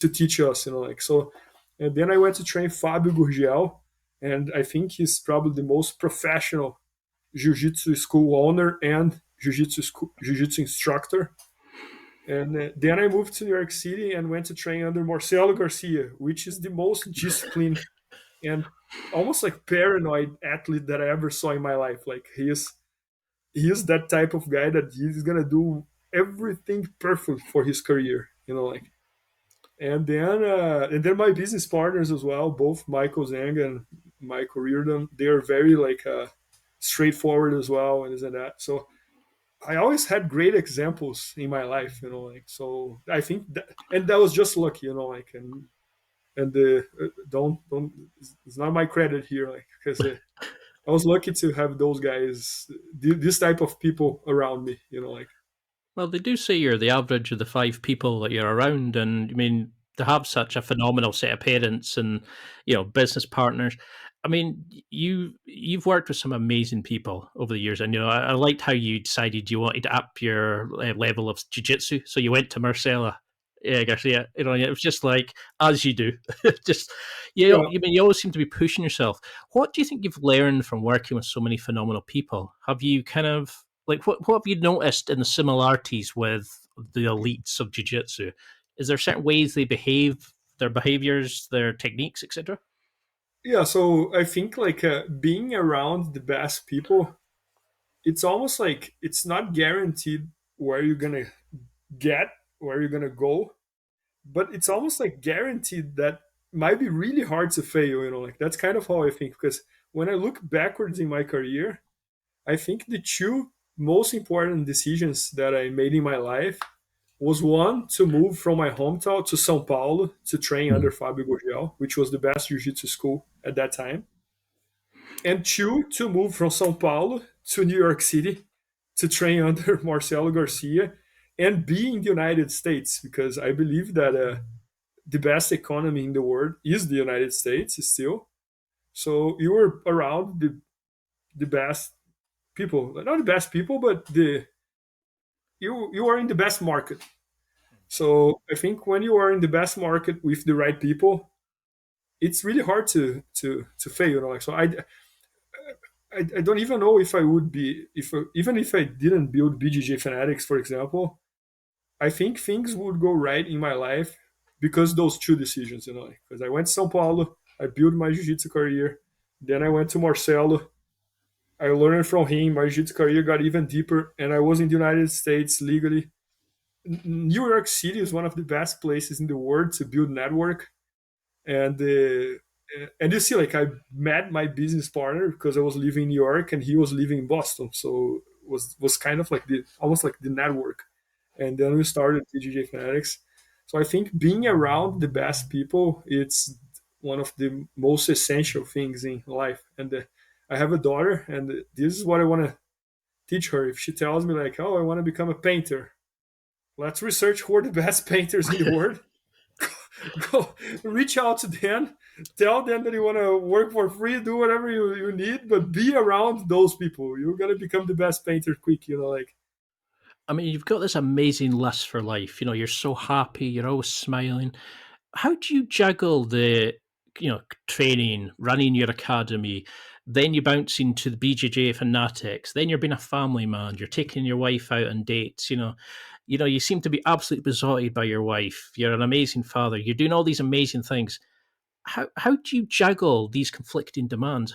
to teach us, like so. And then I went to train Fabio Gurgel, and I think he's probably the most professional jiu-jitsu school owner and jiu-jitsu instructor. And then I moved to New York City and went to train under Marcelo Garcia, which is the most disciplined and almost like paranoid athlete that I ever saw in my life. Like he is that type of guy that he's gonna do everything perfect for his career, like. And then my business partners as well, both Michael Zhang and Michael Reardon, they are very like straightforward as well, and this and that. So I always had great examples in my life, like. So I think that, and that was just lucky, like. And don't it's not my credit here, like, because I was lucky to have those guys, this type of people around me, like. Well, they do say you're the average of the five people that you're around, and I mean to have such a phenomenal set of parents and business partners. I mean, you've worked with some amazing people over the years. I know I liked how you decided you wanted to up your level of jiu-jitsu, so you went to Marcella. Yeah, Garcia. It was just like as you do, just Yeah, you mean you always seem to be pushing yourself. What do you think you've learned from working with so many phenomenal people? Have you kind of like what have you noticed in the similarities with the elites of jiu-jitsu? Is there certain ways they behave, their behaviors, their techniques, etc.? yeah. So I think like being around the best people, it's almost like it's not guaranteed where you're gonna get, where you're gonna go, but it's almost like guaranteed that might be really hard to fail. Like that's kind of how I think, because when I look backwards in my career, I think the two most important decisions that I made in my life was, one, to move from my hometown to São Paulo to train under Fabio Gurgel, which was the best jiu-jitsu school at that time, and two, to move from São Paulo to New York City to train under Marcelo Garcia and be in the United States, because I believe that the best economy in the world is the United States still. So you were around the best people, not the best people, but you are in the best market. So I think when you are in the best market with the right people, it's really hard to fail. Like, so I don't even know if I would be, if even if I didn't build BJJ Fanatics, for example. I think things would go right in my life because those two decisions. Because I went to São Paulo, I built my jiu-jitsu career, then I went to Marcelo, I learned from him, my jiu-jitsu career got even deeper, and I was in the United States legally. New York City is one of the best places in the world to build network, and you see, like, I met my business partner because I was living in New York and he was living in Boston, so was kind of like the almost like the network. And then we started TGJ Fanatics. So I think being around the best people, it's one of the most essential things in life. And I have a daughter, and this is what I want to teach her. If she tells me like, "Oh, I want to become a painter," let's research who are the best painters in the world. Go reach out to them, tell them that you want to work for free, do whatever you need, but be around those people. You're gonna become the best painter quick, like. I mean, you've got this amazing lust for life. You're so happy, you're always smiling. How do you juggle the training, running your academy, then you bounce into the BJJ fanatics, then you're being a family man, you're taking your wife out on dates, you seem to be absolutely besotted by your wife. You're an amazing father. You're doing all these amazing things. How do you juggle these conflicting demands?